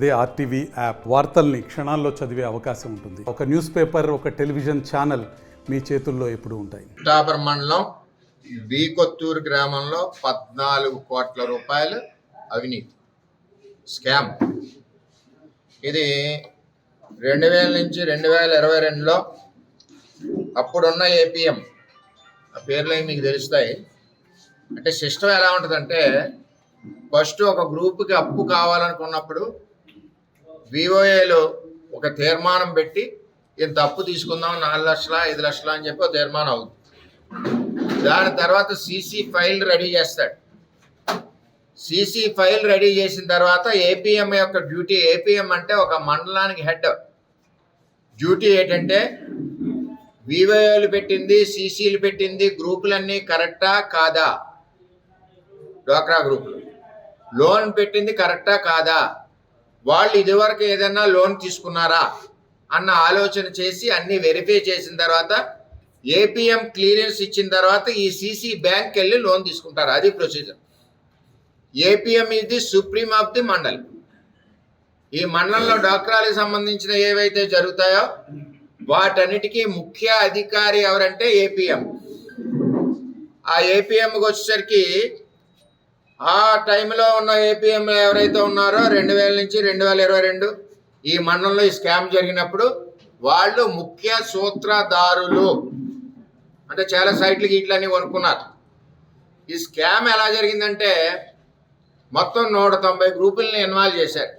అదే RTV app వార్తల్ని క్షణాల్లో చదివే అవకాశం ఉంటుంది. ఒక న్యూస్ పేపర్, ఒక టెలివిజన్ ఛానల్ మీ చేతుల్లో ఎప్పుడూ ఉంటాయి. పిఠాపురం మండలం బి కొత్తూరు గ్రామంలో 14 కోట్ల రూపాయలు అవినీతి స్కామ్. ఇది 2000 నుంచి 2022లో అప్పుడున్న ఏపీఎం ఆ పేర్లు మీకు తెలుస్తాయి. అంటే సిస్టమ్ ఎలా ఉంటుందంటే, ఫస్ట్ ఒక గ్రూప్కి అప్పు కావాలనుకున్నప్పుడు విఓఏలో ఒక తీర్మానం పెట్టి ఇంత అప్పు తీసుకుందాం 4 లక్షల 5 లక్షల అని చెప్పి ఒక తీర్మానం అవుతుంది. దాని తర్వాత సీసీ ఫైల్ రెడీ చేస్తాడు. సీసీ ఫైల్ రెడీ చేసిన తర్వాత ఏపీఎం యొక్క డ్యూటీ, ఏపీఎం అంటే ఒక మండలానికి హెడ్. డ్యూటీ ఏంటంటే వివోఏలు పెట్టింది, సీసీలు పెట్టింది, గ్రూపులన్నీ కరెక్టా కాదా, డ్వాక్రా గ్రూపులు లోన్ పెట్టింది కరెక్టా కాదా, వాళ్ళు ఇదివరకు ఏదైనా లోన్ తీసుకున్నారా అన్న ఆలోచన చేసి అన్ని వెరిఫై చేసిన తర్వాత ఏపీఎం క్లియరెన్స్ ఇచ్చిన తర్వాత ఈ సీసీ బ్యాంక్కి వెళ్ళి లోన్ తీసుకుంటారు. అది procedure. APM is the supreme of the mandal. ఈ మండలంలో డ్వాక్రాలకు సంబంధించిన ఏవైతే జరుగుతాయో వాటన్నిటికీ ముఖ్య అధికారి ఎవరంటే ఏపీఎం. ఆ ఏపీఎంకి వచ్చేసరికి ఆ టైంలో ఉన్న ఏపీఎం ఎవరైతే ఉన్నారో 2000 నుంచి 2022 ఈ మండలంలో ఈ స్కామ్ జరిగినప్పుడు వాళ్ళు ముఖ్య సూత్రధారులు. అంటే చాలా సైట్లకి ఇట్లన్నీ కొనుక్కున్నారు. ఈ స్కామ్ ఎలా జరిగిందంటే మొత్తం 190 గ్రూపుల్ని ఇన్వాల్వ్ చేశారు.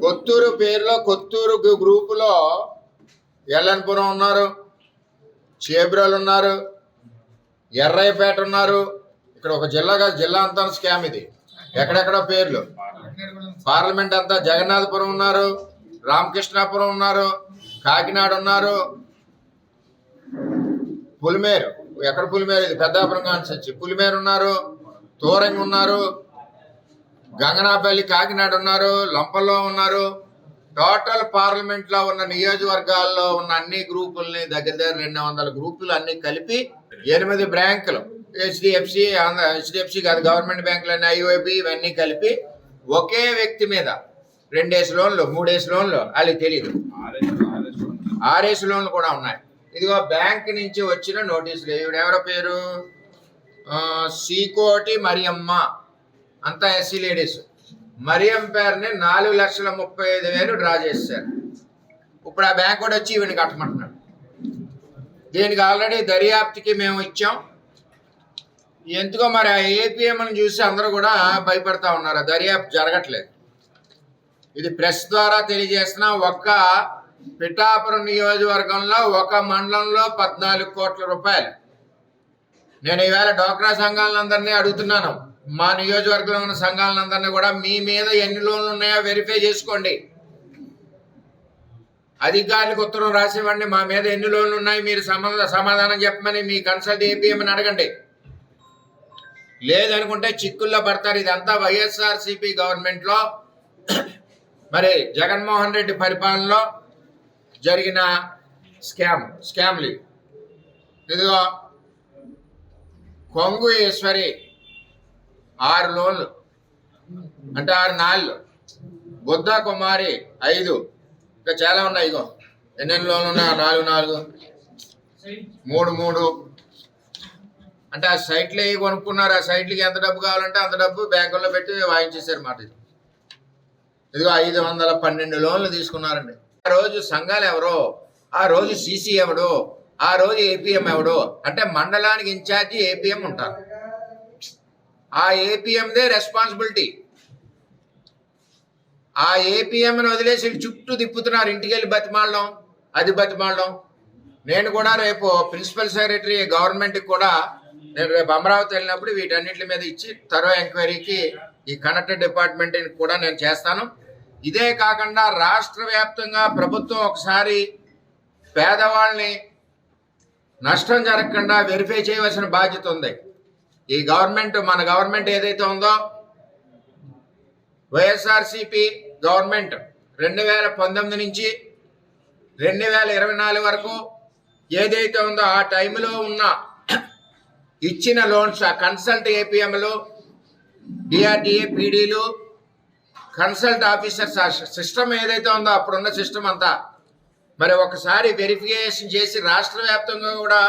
కొత్తూరు పేరులో కొత్తూరు గ్రూపులో ఎల్లన్పురం ఉన్నారు, చేబ్రోలు ఉన్నారు, ఎర్రాయిపేట ఉన్నారు. ఇక్కడ ఒక జిల్లా అంతా స్కామ్. ఇది ఎక్కడెక్కడో పేర్లు. పార్లమెంట్ అంతా జగన్నాథపురం ఉన్నారు, రామకృష్ణాపురం ఉన్నారు, కాకినాడ ఉన్నారు, పులిమేరు. ఎక్కడ పులిమేరు? ఇది పెద్దాపురం కాన్స్టిట్యూన్సీ. పులిమేరు ఉన్నారు, తోరంగి ఉన్నారు, గంగనాపల్లి కాకినాడ ఉన్నారు, లంపల్లో ఉన్నారు. టోటల్ పార్లమెంట్లో ఉన్న నియోజకవర్గాల్లో ఉన్న అన్ని గ్రూపుల్ని దగ్గర 200 గ్రూపులు అన్ని కలిపి 8 బ్యాంకులు, హెచ్డిఎఫ్సి కాదు, గవర్నమెంట్ బ్యాంకులన్నీ, ఐఓబి, ఇవన్నీ కలిపి ఒకే వ్యక్తి మీద 2 లోన్లు 3 లోన్లు, వాళ్ళకి తెలియదు 6 లోన్లు కూడా ఉన్నాయి. ఇదిగో బ్యాంక్ నుంచి వచ్చిన నోటీసులు. ఎవరి పేరు? సీకోటి మరియమ్మ, అంతా ఎస్సీ లేడీస్. మరియం పేరుని 4,35,000 డ్రా చేశారు. ఇప్పుడు ఆ బ్యాంక్ కూడా వచ్చి ఈవెన్ కట్టమంటున్నాడు. దీనికి ఆల్రెడీ దర్యాప్తుకి మేము ఇచ్చాం. ఎందుకో మరి ఆ ఏపీఎంని చూసి అందరూ కూడా భయపడతా ఉన్నారు. దర్యాప్తు జరగట్లేదు. ఇది ప్రెస్ ద్వారా తెలియజేస్తున్నా. ఒక్క పిఠాపురం నియోజకవర్గంలో ఒక మండలంలో 14 కోట్ల రూపాయలు. నేను ఈవేళ డ్వాక్రా సంఘాలందరినీ అడుగుతున్నాను, మా నియోజకవర్గంలో ఉన్న సంఘాలందరినీ కూడా మీ మీద ఎన్ని లోన్లు ఉన్నాయో వెరిఫై చేసుకోండి. అధికారులకు ఉత్తరం రాసివ్వండి, మా మీద ఎన్ని లోన్లు ఉన్నాయి మీరు సమాధానం చెప్పమని మీ కన్సల్ట్ ఏపీఎంని అడగండి. లేదనుకుంటే చిక్కుల్లో పడతారు. ఇదంతా వైఎస్ఆర్సీపీ గవర్నమెంట్లో మరి జగన్మోహన్ రెడ్డి పరిపాలనలో జరిగిన స్కామ్లు. ఇదిగో కొంగు ఈశ్వరి 6 లోన్లు, అంటే 6 నాళ్ళు. బుద్ధ కుమారి 5. ఇంకా చాలా ఉన్నాయి. ఇగో ఎన్ని లోన్లు ఉన్నాయి? 4 3 అంటే ఆ సైట్లు అవి కొనుక్కున్నారు. ఆ సైట్లకి ఎంత డబ్బు కావాలంటే అంత డబ్బు బ్యాంకుల్లో పెట్టి వాయించేశారు మాట. ఇదిగో 512 లోన్లు తీసుకున్నారండి. ఆ రోజు సంఘాలు ఎవరో, ఆ రోజు సీసీ ఎవడో, ఆ రోజు ఏపీఎం ఎవడో, అంటే మండలానికి ఇన్ఛార్జి ఏపీఎం ఉంటారు. ఆ ఏపీఎందే రెస్పాన్సిబిలిటీ. ఆ ఏపీఎంని వదిలేసి చుట్టూ తిప్పుతున్నారు. ఇంటికి వెళ్ళి బతిమాలడం, అది బతిమాలడం. నేను కూడా రేపు ప్రిన్సిపల్ సెక్రటరీ గవర్నమెంట్కి కూడా నేను రేపు అమరావతి వెళ్ళినప్పుడు వీటన్నిటి మీద ఇచ్చి తరో ఎంక్వైరీకి ఈ కనెక్టెడ్ డిపార్ట్మెంట్ని కూడా నేను చేస్తాను. ఇదే కాకుండా రాష్ట్ర వ్యాప్తంగా ప్రభుత్వం ఒకసారి పేదవాళ్ళని నష్టం జరగకుండా వెరిఫై చేయవలసిన బాధ్యత ఉంది. ఈ గవర్నమెంట్, మన గవర్నమెంట్ ఏదైతే ఉందో, వైఎస్ఆర్సీపీ గవర్నమెంట్ 2019 నుంచి 2024 వరకు ఏదైతే ఉందో ఆ టైంలో ఉన్న ఇచ్చిన లోన్స్, ఆ కన్సల్ట్ ఏపీఎంలు, డిఆర్డిఏ, పీడీలు, కన్సల్ట్ ఆఫీసర్స్ ఆ సిస్టమ్ ఏదైతే ఉందో అప్పుడున్న సిస్టమ్ అంతా మరి ఒకసారి వెరిఫికేషన్ చేసి రాష్ట్ర వ్యాప్తంగా కూడా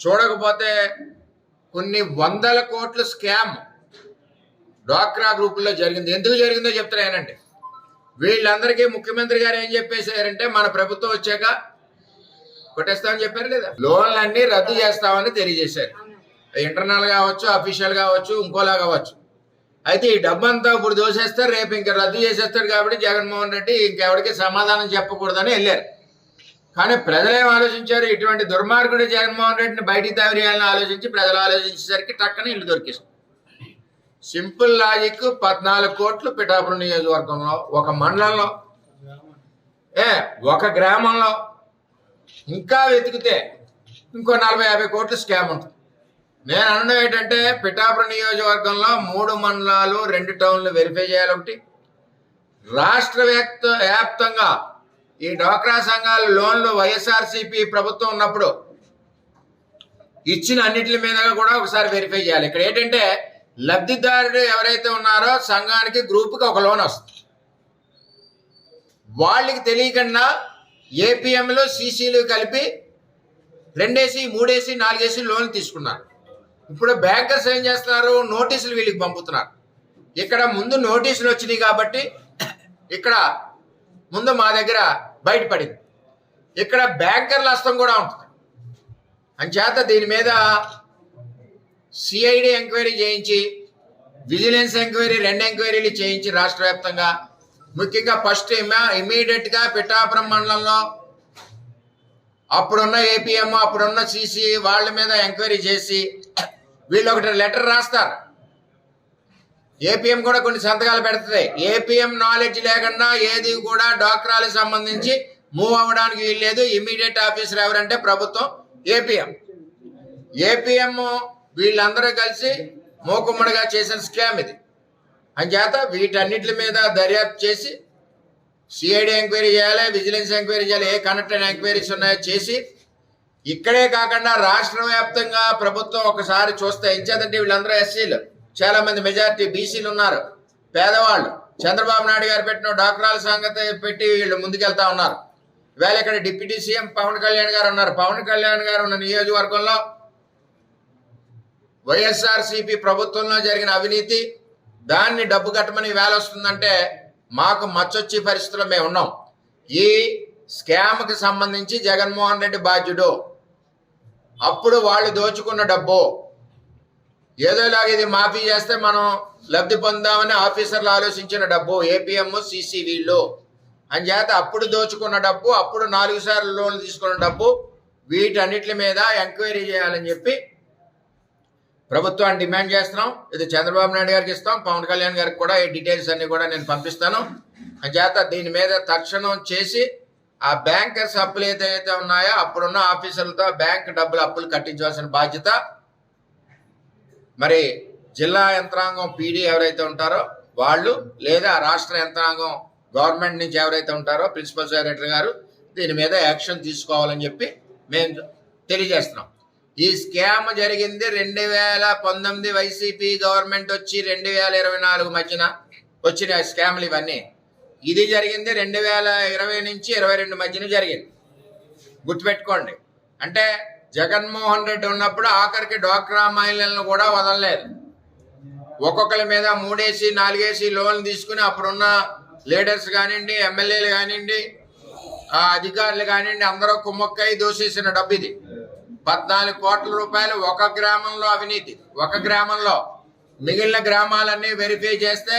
చూడకపోతే కొన్ని వందల కోట్ల స్కామ్ డ్వాక్రా గ్రూపుల్లో జరిగింది. ఎందుకు జరిగిందో చెప్తున్నానండి. వీళ్ళందరికీ ముఖ్యమంత్రి గారు ఏం చెప్పేశారంటే మన ప్రభుత్వం వచ్చాక కొట్టేస్తామని చెప్పారు లేదా, లోన్లన్నీ రద్దు చేస్తామని తెలియజేశారు. ఇంటర్నల్ కావచ్చు, అఫీషియల్ కావచ్చు, ఇంకోలా కావచ్చు. అయితే ఈ డబ్బంతా ఇప్పుడు దోసేస్తారు, రేపు ఇంకా రద్దు చేసేస్తాడు. కాబట్టి జగన్మోహన్ రెడ్డి ఇంకెవరికి సమాధానం చెప్పకూడదని వెళ్ళారు. కానీ ప్రజలేం ఆలోచించారు, ఇటువంటి దుర్మార్గుడు జగన్మోహన్ రెడ్డిని బయటికి తవరేయాలని ఆలోచించి ప్రజలు ఆలోచించేసరికి టక్కన ఇల్లు దొరికేసారు. Simple logic. 14 కోట్లు పిఠాపురం నియోజకవర్గంలో, ఒక మండలంలో, ఒక గ్రామంలో, ఇంకా వెతికితే ఇంకో 40-50 కోట్లు స్కామ్ ఉంటుంది. నేను అనడం ఏంటంటే పిఠాపురం నియోజకవర్గంలో 3 మండలాలు 2 టౌన్లు వెరిఫై చేయాలి. ఒకటి రాష్ట్ర వ్యాప్తంగా ఈ డ్వాక్రా సంఘాల లోన్లు వైఎస్ఆర్సీపీ ప్రభుత్వం ఉన్నప్పుడు ఇచ్చిన అన్నిటి మీద కూడా ఒకసారి వెరిఫై చేయాలి. ఇక్కడ ఏంటంటే లబ్ధిదారుడు ఎవరైతే ఉన్నారో సంఘానికి గ్రూప్కి ఒక లోన్ వస్తుంది. వాళ్ళకి తెలియకుండా ఏపీఎంలు సీసీలు కలిపి 2 3 4 లోన్లు తీసుకున్నారు. ఇప్పుడు బ్యాంకర్స్ ఏం చేస్తున్నారు, నోటీసులు వీళ్ళకి పంపుతున్నారు. ఇక్కడ ముందు నోటీసులు వచ్చినాయి కాబట్టి ఇక్కడ ముందు మా దగ్గర బయటపడింది. ఇక్కడ బ్యాంకర్ల హస్తం కూడా ఉంటుంది. అంచేత దీని మీద సిఐడి ఎంక్వైరీ చేయించి, విజిలెన్స్ ఎంక్వైరీ 2 ఎంక్వైరీలు చేయించి రాష్ట్ర వ్యాప్తంగా, ముఖ్యంగా ఫస్ట్ ఇమీడియట్గా పిఠాపురం మండలంలో అప్పుడున్న ఏపీఎం అప్పుడున్న సిసి వాళ్ళ మీద ఎంక్వైరీ చేసి వీళ్ళు ఒకటి లెటర్ రాస్తారు. ఏపీఎం కూడా కొన్ని సంతకాలు పెడుతుంది. ఏపీఎం నాలెడ్జ్ లేకుండా ఏది కూడా డ్వాక్రాలకు సంబంధించి మూవ్ అవ్వడానికి వీల్లేదు. ఇమీడియట్ ఆఫీసర్ ఎవరంటే ప్రభుత్వం, ఏపీఎం వీళ్ళందరూ కలిసి మూకుమ్మడిగా చేసిన స్కామ్ ఇది. అంచేత వీటన్నిటి మీద దర్యాప్తు చేసి సిఐడి ఎంక్వైరీ చేయాలి, విజిలెన్స్ ఎంక్వైరీ చేయాలి, ఏ కనెక్టెడ్ ఎంక్వైరీస్ ఉన్నాయో చేసి ఇక్కడే కాకుండా రాష్ట్ర వ్యాప్తంగా ప్రభుత్వం ఒకసారి చూస్తే, ఎంచేతంటే వీళ్ళందరూ ఎస్సీలు, చాలా మంది మెజారిటీ బీసీలు ఉన్నారు, పేదవాళ్ళు. చంద్రబాబు నాయుడు గారు పెట్టిన డ్వాక్రాల సంగతి పెట్టి వీళ్ళు ముందుకెళ్తా ఉన్నారు. ఇవాళ ఇక్కడ డిప్యూటీ సీఎం పవన్ కళ్యాణ్ గారు ఉన్నారు. పవన్ కళ్యాణ్ గారు ఉన్న నియోజకవర్గంలో వైఎస్ఆర్సీపీ ప్రభుత్వంలో జరిగిన అవినీతి, దాన్ని డబ్బు కట్టమని వేల వస్తుందంటే మాకు మచ్చొచ్చి పరిస్థితుల్లో మేము ఉన్నాం. ఈ స్కామ్కి సంబంధించి జగన్మోహన్ రెడ్డి బాధ్యుడు. అప్పుడు వాళ్ళు దోచుకున్న డబ్బు ఏదోలాగా ఇది మాఫీ చేస్తే మనం లబ్ధి పొందామని ఆఫీసర్లు ఆలోచించిన డబ్బు, ఏపీఎం సిసి వీళ్ళు అని చేత అప్పుడు దోచుకున్న డబ్బు, అప్పుడు 4 సార్లు లోన్లు తీసుకున్న డబ్బు, వీటన్నిటి మీద ఎంక్వైరీ చేయాలని చెప్పి ప్రభుత్వాన్ని డిమాండ్ చేస్తున్నాం. ఇది చంద్రబాబు నాయుడు గారికి ఇస్తాం, పవన్ కళ్యాణ్ గారికి కూడా ఈ డీటెయిల్స్ అన్ని కూడా నేను పంపిస్తాను. అని చేత దీని మీద తక్షణం చేసి ఆ బ్యాంకర్స్ అప్పులు ఏదైతే ఉన్నాయో అప్పుడున్న ఆఫీసర్లతో బ్యాంక్ డబ్బులు అప్పులు కట్టించవలసిన బాధ్యత మరి జిల్లా యంత్రాంగం పీడీ ఎవరైతే ఉంటారో వాళ్ళు, లేదా రాష్ట్ర యంత్రాంగం గవర్నమెంట్ నుంచి ఎవరైతే ఉంటారో ప్రిన్సిపల్ సెక్రటరీ గారు దీని మీద యాక్షన్ తీసుకోవాలని చెప్పి మేము తెలియజేస్తున్నాం. ఈ స్కామ్ జరిగింది 2019 వైసీపీ గవర్నమెంట్ వచ్చి 2024 మధ్యన వచ్చిన స్కామ్లు ఇవన్నీ. ఇది జరిగింది 2020 నుంచి 22 మధ్యన జరిగింది. గుర్తుపెట్టుకోండి. అంటే జగన్మోహన్ రెడ్డి ఉన్నప్పుడు ఆఖరికి డ్వాక్రా మహిళలను కూడా వదలలేదు. ఒక్కొక్కరి మీద 3 4 లోన్లు తీసుకుని అప్పుడున్న లీడర్స్ కానివ్వండి, ఎమ్మెల్యేలు కానివ్వండి, అధికారులు కానివ్వండి, అందరూ కుమ్మక్కై దోసేసిన డబ్బు ఇది. 14 కోట్ల రూపాయలు ఒక గ్రామంలో అవినీతి. ఒక గ్రామంలో, మిగిలిన గ్రామాలన్నీ వెరిఫై చేస్తే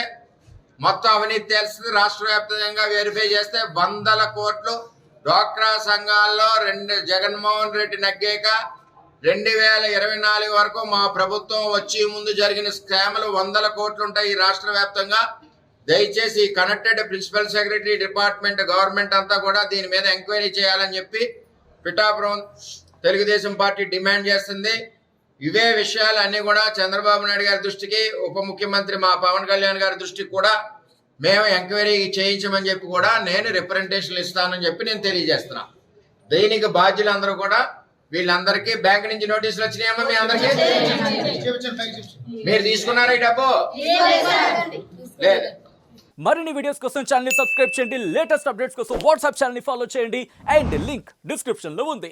మొత్తం అవినీతి తెలుస్తుంది. రాష్ట్ర వ్యాప్తంగా వెరిఫై చేస్తే 100 కోట్లు డ్వాక్రా సంఘాల్లో జగన్మోహన్ రెడ్డి నగ్గాక 2024 వరకు మా ప్రభుత్వం వచ్చి ముందు జరిగిన స్కామ్లు 100 కోట్లు ఉంటాయి ఈ రాష్ట్ర వ్యాప్తంగా. దయచేసి connected principal secretary department government అంతా కూడా దీని మీద ఎంక్వైరీ చేయాలని చెప్పి పిఠాపురం తెలుగుదేశం పార్టీ డిమాండ్ చేస్తుంది. ఇవే విషయాలు అన్నీ కూడా చంద్రబాబు నాయుడు గారి దృష్టికి, ఉప ముఖ్యమంత్రి మా పవన్ కళ్యాణ్ గారి దృష్టికి కూడా మేము ఎంక్వైరీ చేయించమని చెప్పి కూడా నేను రిప్రజెంటేషన్లు ఇస్తానని చెప్పి నేను తెలియజేస్తున్నా. దీనికి బాధ్యులందరూ కూడా వీళ్ళందరికీ బ్యాంక్ నుంచి నోటీసులు వచ్చినాయమ్మా మీ అందరికీ? మీరు తీసుకున్నారా ఈ డబ్బు? లేదు. మరిన్ని వీడియోస్ కోసం ఛానల్ ని సబ్స్క్రైబ్ చేయండి, లేటెస్ట్ అప్డేట్స్ కోసం వాట్సాప్ ఛానల్ ని ఫాలో చేయండి అండ్ లింక్ డిస్క్రిప్షన్ లో ఉంది.